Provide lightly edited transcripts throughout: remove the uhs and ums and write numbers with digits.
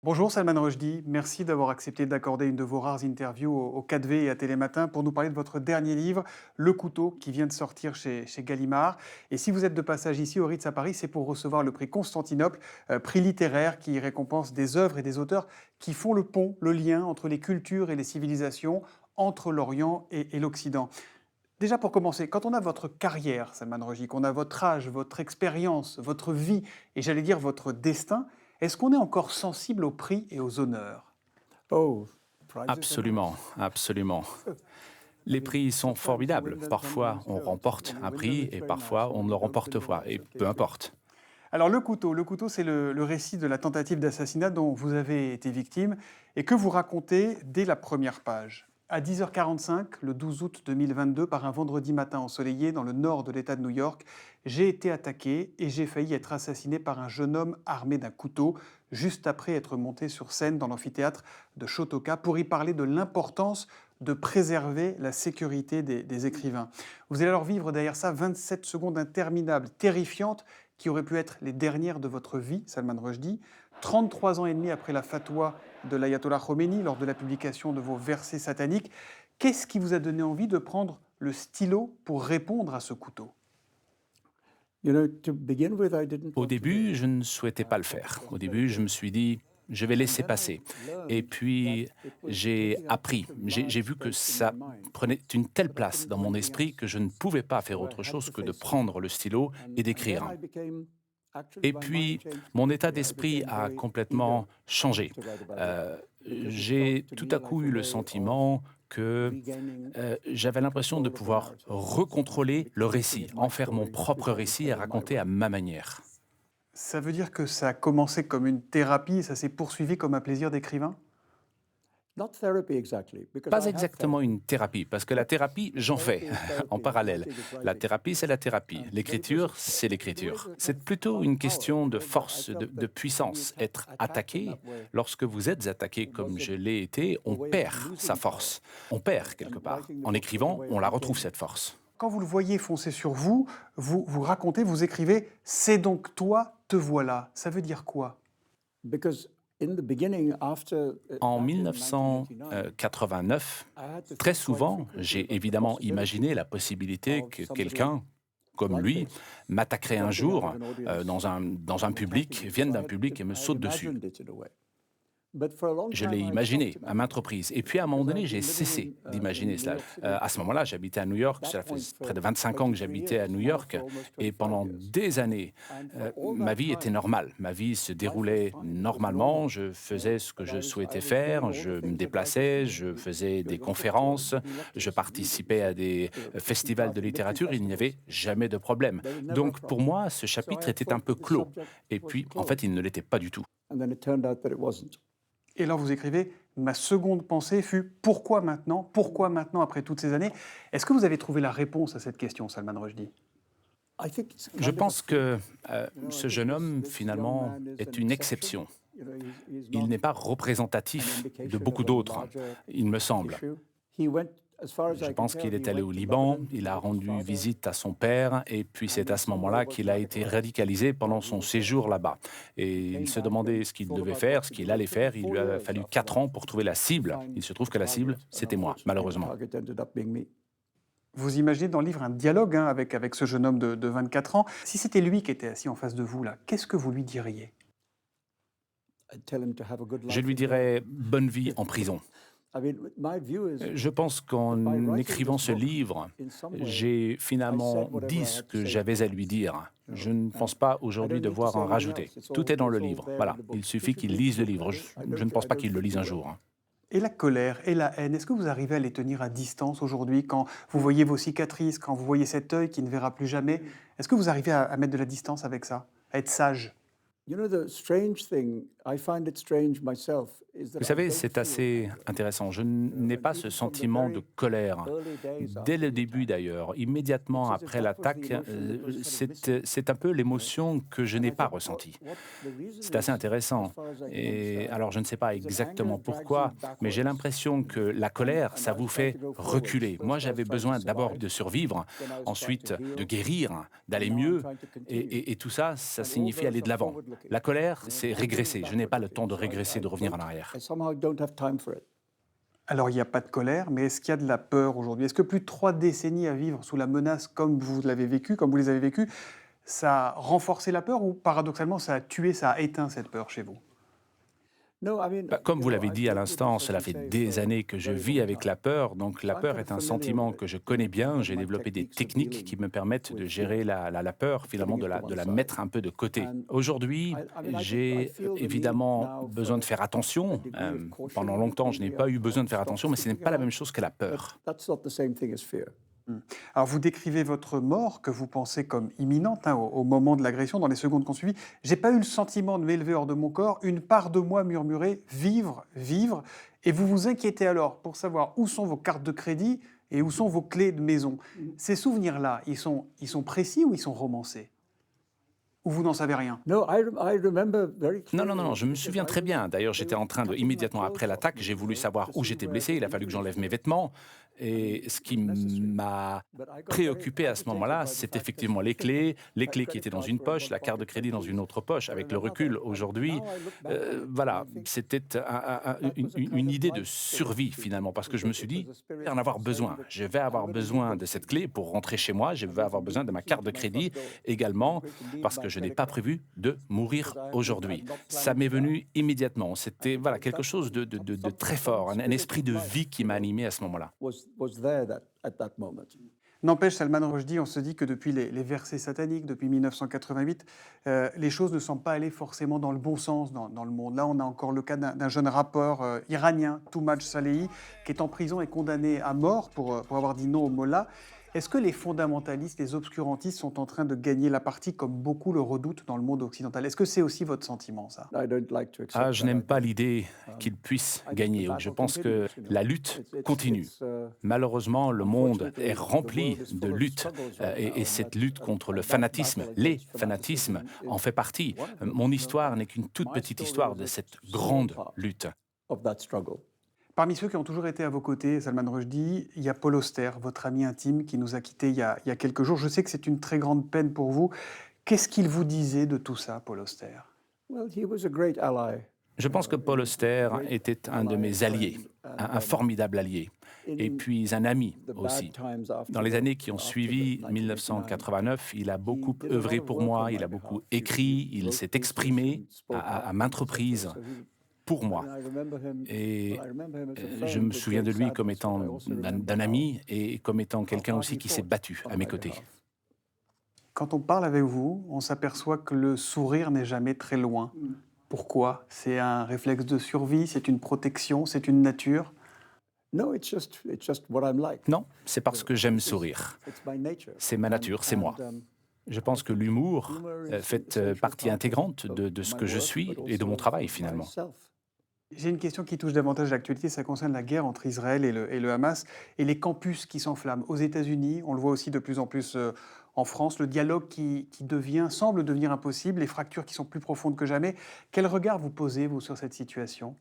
Bonjour Salman Rushdie, merci d'avoir accepté d'accorder une de vos rares interviews au 4V et à Télématin pour nous parler de votre dernier livre, Le Couteau, qui vient de sortir chez Gallimard. Et si vous êtes de passage ici au Ritz à Paris, c'est pour recevoir le prix Constantinople, prix littéraire qui récompense des œuvres et des auteurs qui font le pont, le lien entre les cultures et les civilisations, entre l'Orient et l'Occident. Déjà pour commencer, quand on a votre carrière, Salman Rushdie, qu'on a votre âge, votre expérience, votre vie, et j'allais dire votre destin, est-ce qu'on est encore sensible aux prix et aux honneurs? Oh, prizes and Absolument, honors. absolument. I Les mean, prix sont sometimes you formidables. win them, Parfois, sometimes on you don't. remporte When you un win them, prix it's et very parfois, nice. on When ne you le don't remporte win them, pas. it's Et okay peu too. importe. Alors le couteau c'est le récit de la tentative d'assassinat dont vous avez été victime et que vous racontez dès la première page. À 10h45, le 12 août 2022, par un vendredi matin ensoleillé dans le nord de l'État de New York, j'ai été attaqué et j'ai failli être assassiné par un jeune homme armé d'un couteau, juste après être monté sur scène dans l'amphithéâtre de Shotoka pour y parler de l'importance de préserver la sécurité des écrivains. Vous allez alors vivre derrière ça 27 secondes interminables, terrifiantes, qui auraient pu être les dernières de votre vie, Salman Rushdie, 33 ans et demi après la fatwa de l'ayatollah Khomeini lors de la publication de vos versets sataniques. Qu'est-ce qui vous a donné envie de prendre le stylo pour répondre à ce couteau? You know, to begin with, I didn't Au want to do début, it. je ne souhaitais pas le faire. Au début, je me suis dit, je vais And laisser then I passer. Et learned that puis, it was j'ai taking up appris, such a j'ai large vu que space in my ça mind prenait une telle that I place couldn't dans do mon anything esprit else. que je ne pouvais pas faire So I autre had chose to que de face it. prendre le stylo et And then d'écrire. I became, actually, Et my mind puis, changed mon état completely. I d'esprit became a very eager complètement changé. to write about it Euh, because it felt j'ai to tout me à like coup a eu le way of sentiment que regaining j'avais l'impression de control of the pouvoir narrative recontrôler le making récit, it en my faire mon story, propre decide to récit et tell it my raconter à way. ma manière. Ça veut dire que ça a commencé comme une thérapie et ça s'est poursuivi comme un plaisir d'écrivain? Not therapy exactly, because Pas I have exactement therapy. une thérapie, parce que la thérapie, j'en Therapy fais is en therapy. parallèle. Writing is La writing. thérapie, c'est la thérapie. But it was L'écriture, c'est it was l'écriture. a kind C'est of plutôt of une power, question you de know, that I force, felt de that when you puissance. Être attacked in attaqué, that way, lorsque vous êtes attaqué comme was je l'ai été, a on way of perd sa losing power. force. On perd quelque And part. writing the En book was a écrivant, way on of la retrouve, regaining cette it. force. Quand vous le voyez foncer sur vous, vous racontez, vous écrivez «C'est donc toi, te voilà». Ça veut dire quoi? Because in the beginning, after En back in 1989, 1989, I had to très think quite souvent, frequently j'ai about the évidemment imaginé possibility la possibilité of que somebody quelqu'un comme like lui this m'attaquerait un jumping out of jour an audience dans un and attacking public, me. vienne So d'un public et me I had saute dessus. imagined it in a way. But for a long Je time, l'ai I stopped imaginé à imagining maintes it reprises. Et puis à un moment because I donné, had j'ai been living cessé in d'imaginer New cela. York City À ce moment-là, j'habitais à New York. that Cela fait point près for de 25 ans que 23 j'habitais à years, New now York. for almost Et 25 pendant years. des années, And for all ma that vie était time, normale. Ma vie se life was déroulait fine. It was normalement. normal. Je You faisais know, ce que that je I souhaitais was doing faire. all Je the me things that life was déplaçais. supposed to Je do. faisais des Going on tour, conférences. giving Je lectures, reading, participais à des taking festivals part de in literary littérature. Il n'y avait festivals. jamais de problème. There was never a Donc pour problem. moi, ce So chapitre I était un thought peu that the clos. subject Et was puis, en fait, closed. il ne l'était pas du tout. And then it turned out that it wasn't. Et alors vous écrivez «Ma seconde pensée fut pourquoi maintenant? Pourquoi maintenant après toutes ces années?» Est-ce que vous avez trouvé la réponse à cette question, Salman Rushdie? I think it's Je kind of a pense que fluke. You know, I ce think jeune homme, this young finalement, man is an est une exception. exception. You know, he's Il not n'est pas an représentatif de indication beaucoup of a d'autres, larger il me semble. issue. He went, as far as Je I can pense tell, qu'il he est allé went au to Liban, Lebanon to il a visit his rendu father, visite à son père, et puis and c'est he à ce somewhat moment-là was qu'il a été radicalized radicalisé pendant while he son was there. séjour là-bas. Et He il came se back demandait and ce qu'il thought devait about what faire, ce to qu'il do. It allait took him faire. Il 4 lui a years fallu after 4 that ans pour trouver la to cible. find Il se trouve the que la cible, target, and c'était moi, unfortunately, the malheureusement. target ended up being me. Vous imaginez dans le livre un dialogue avec ce jeune homme de 24 ans. Si c'était lui qui était assis en face de vous, là, qu'est-ce que vous lui diriez? I'd tell him to have a good Je life lui in jail. dirais bonne vie en prison. I mean, my view is Je pense that by qu'en writing écrivant this ce book, livre, in some way, j'ai I finalement said whatever dit I ce had to que say j'avais à about lui it. dire. You Je know, ne and pense pas I aujourd'hui don't need to devoir say en anything rajouter. else. Tout est dans le It's all livre. there in Voilà, the book. il He suffit should qu'il read the lise le book. livre. Je ne pense I pas don't qu'il le think lise he un will. jour, hein. Et la colère et la haine, est-ce que vous arrivez à les tenir à distance aujourd'hui quand vous voyez vos cicatrices, quand vous voyez cet œil qui ne verra plus jamais? Est-ce que vous arrivez à mettre de la distance avec ça, à être sage? You know, the strange thing, I find it strange myself, is that Vous I savez, don't c'est feel assez anger. intéressant. Je You know, n'ai and pas ce even from the sentiment de very colère. early days Dès after le the début attack, d'ailleurs, it's immédiatement as if après that was the l'attaque, emotion that was kind of missing. c'est un peu You know? l'émotion que je And n'ai I pas think ressentie. what the reason C'est assez is, as intéressant. far as I can Et understand, alors, je ne sais pas is that anger exactement drags you pourquoi, mais j'ai backwards. l'impression que la colère, And ça I was vous trying fait to go forwards. reculer. Moi, First, I was j'avais trying to besoin d'abord survive. de survivre, Then I was trying ensuite to de heal. guérir, And d'aller now I'm mieux. trying to continue. Et tout ça, ça And all signifie aller those de are l'avant. forward-looking. La colère, You know, c'est anger is régresser. Je n'ai pas le temps de régresser, de revenir en arrière. I somehow don't have time for it. Alors, il n'y a pas de colère, mais est-ce qu'il y a de la peur aujourd'hui? Est-ce que plus de 3 décennies à vivre sous la menace comme vous l'avez vécu, comme vous les avez vécues, ça a renforcé la peur ou paradoxalement, ça a tué, ça a éteint cette peur chez vous? No, I mean, Comme you vous know, l'avez I've dit à lived with l'instant, this, as cela you fait say, des for a années que je very vis long avec time. la peur. Donc la I'm peur kind est of un familiar sentiment with que it. je connais bien. J'ai My développé des techniques of techniques qui dealing me permettent de with gérer fear, la peur, finalement putting it to de one la side. mettre un peu de côté. And Aujourd'hui, I mean, I j'ai feel the need évidemment now besoin de for faire a attention. degree of caution Pendant longtemps, je n'ai maybe pas eu besoin of de faire stock attention, mais ce n'est sticking pas la même around, chose que la but peur. that's not the same thing as fear. Alors, vous décrivez votre mort que vous pensez comme imminente au moment de l'agression, dans les secondes qui ont suivi. J'ai pas eu le sentiment de m'élever hors de mon corps. Une part de moi murmurait vivre, vivre. Et vous vous inquiétez alors pour savoir où sont vos cartes de crédit et où sont vos clés de maison. Ces souvenirs-là, ils sont précis ou ils sont romancés? Ou vous n'en savez rien? No, I remember very Non, clearly je me because souviens I très was- bien. D'ailleurs, they j'étais were en train de, cutting my immédiatement après clothes off l'attaque, me, j'ai voulu you know, savoir to où see j'étais where blessé. the Il a fallu que injuries j'enlève mes were. vêtements. I Et mean, ce it qui was necessary. m'a But I got very préoccupé à ce agitated moment-là, by the c'est fact that effectivement les clés qui étaient dans une poche, la carte de crédit dans une autre poche. were Avec in le another. recul, And aujourd'hui, now I look back on it and voilà, I think c'était that was a kind une of idée de life survie sort of finalement, parce que je me suis it was dit, a je spirit vais en avoir saying besoin. that Je vais I'm avoir going to need besoin de this cette thing. clé pour rentrer chez moi. Je I'm vais going to avoir besoin need de the ma key carte to de my crédit front door. I'm également, going to need parce my que je n'ai credit pas card prévu de mourir because I'm aujourd'hui. not Ça planning m'est to die. venu immédiatement. C'était And voilà, quelque that chose de très some fort, un spirit esprit of de life, vie qui you m'a know, animé à ce moment-là. was there at that moment. N'empêche, Salman Rushdie, on se dit que depuis les versets sataniques, depuis 1988, les choses ne semblent pas aller forcément dans le bon sens dans le monde. Là, on a encore le cas d'un jeune rappeur iranien, Toumaj Salehi, qui est en prison et condamné à mort pour avoir dit non au Mollah. Est-ce que les fondamentalistes, les obscurantistes sont en train de gagner la partie comme beaucoup le redoutent dans le monde occidental? Est-ce que c'est aussi votre sentiment, ça? I don't like to accept Ah, je that n'aime pas idea. l'idée qu'ils puissent I think the gagner. Je battle pense que continues, you know. la lutte continue. It's, Malheureusement, le monde unfortunately, est the rempli world is de full of luttes struggles right now, et and cette that- lutte contre le and that fanatisme, battle les against fanatismes fanaticism en is fait partie. one of them, Mon you know. histoire n'est qu'une toute My petite story histoire is de a cette small grande part lutte. of that struggle. Parmi ceux qui ont toujours été à vos côtés, Salman Rushdie, il y a Paul Auster, votre ami intime, qui nous a quittés il y a quelques jours. Je sais que c'est une très grande peine pour vous. Qu'est-ce qu'il vous disait de tout ça, Paul Auster? Well, he was a great ally. Je pense que Paul Auster était un de mes alliés, un formidable allié, et puis un ami aussi. Dans les années qui ont suivi 1989, il a beaucoup œuvré pour moi, il a beaucoup écrit, il s'est exprimé à maintes reprises pour moi. Et je me souviens de lui comme étant d'un ami et comme étant quelqu'un aussi qui s'est battu à mes côtés. Quand on parle avec vous, on s'aperçoit que le sourire n'est jamais très loin. Pourquoi? C'est un réflexe de survie, c'est une protection, c'est une nature? No, it's just what I'm like. Non, c'est parce que j'aime sourire. It's my nature. C'est ma nature, c'est moi. Je pense que l'humour fait partie intégrante de ce que je suis et de mon travail finalement. J'ai une question qui touche davantage l'actualité, ça concerne la guerre entre Israël et le Hamas et les campus qui s'enflamment. Aux États-Unis, on le voit aussi de plus en plus en France, le dialogue qui semble devenir impossible, les fractures qui sont plus profondes que jamais. Quel regard vous posez, vous, sur cette situation?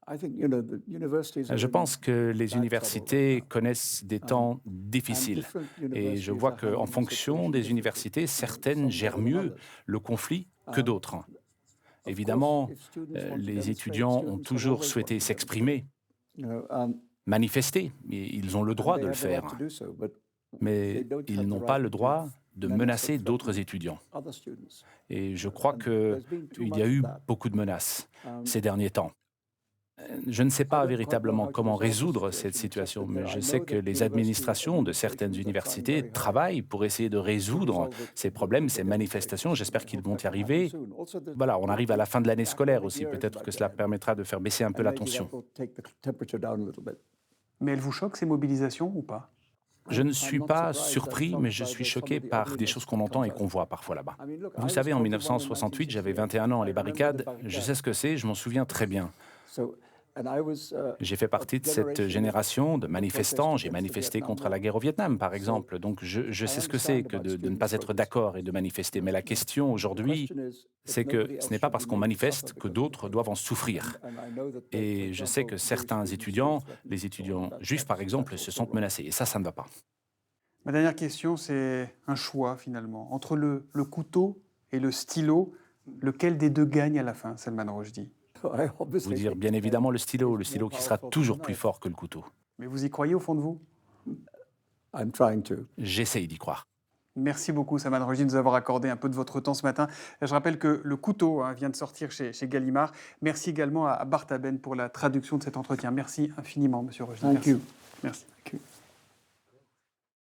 Je pense que les universités connaissent des temps difficiles et je vois qu'en fonction des universités, certaines gèrent mieux le conflit que d'autres. Évidemment, les étudiants ont toujours souhaité s'exprimer, manifester, et ils ont le droit de le faire, mais ils n'ont pas le droit de menacer d'autres étudiants. Et je crois qu'il y a eu beaucoup de menaces ces derniers temps. Je ne sais pas véritablement comment résoudre cette situation, mais je sais que les administrations de certaines universités travaillent pour essayer de résoudre ces problèmes, ces manifestations. J'espère qu'ils vont y arriver. Voilà, on arrive à la fin de l'année scolaire aussi. Peut-être que cela permettra de faire baisser un peu la tension. Mais elles vous choquent, ces mobilisations, ou pas? Je ne suis pas surpris, mais je suis choqué par des choses qu'on entend et qu'on voit parfois là-bas. Vous savez, en 1968, j'avais 21 ans. Les barricades, je sais ce que c'est, je m'en souviens très bien. J'ai fait partie de cette génération de manifestants. J'ai manifesté contre la guerre au Vietnam, par exemple. Donc je sais ce que c'est que de ne pas être d'accord et de manifester. Mais la question aujourd'hui, c'est que ce n'est pas parce qu'on manifeste que d'autres doivent en souffrir. Et je sais que certains étudiants, les étudiants juifs par exemple, se sentent menacés. Et ça ne va pas. Ma dernière question, c'est un choix finalement. Entre le couteau et le stylo, Lequel des deux gagne à la fin, Salman Rushdie? I Vous obviously dire think bien évidemment le stylo it's more qui sera powerful than toujours the plus knife. fort que le couteau. Mais vous y croyez au fond de vous? I'm trying to. J'essaye d'y croire. Merci beaucoup, Salman Rushdie, de nous avoir accordé un peu de votre temps ce matin. Je rappelle que le couteau vient de sortir chez Gallimard. Merci également à Bart Aben pour la traduction de cet entretien. Merci infiniment, Monsieur Rushdie. Thank Merci. you. Merci. Thank you.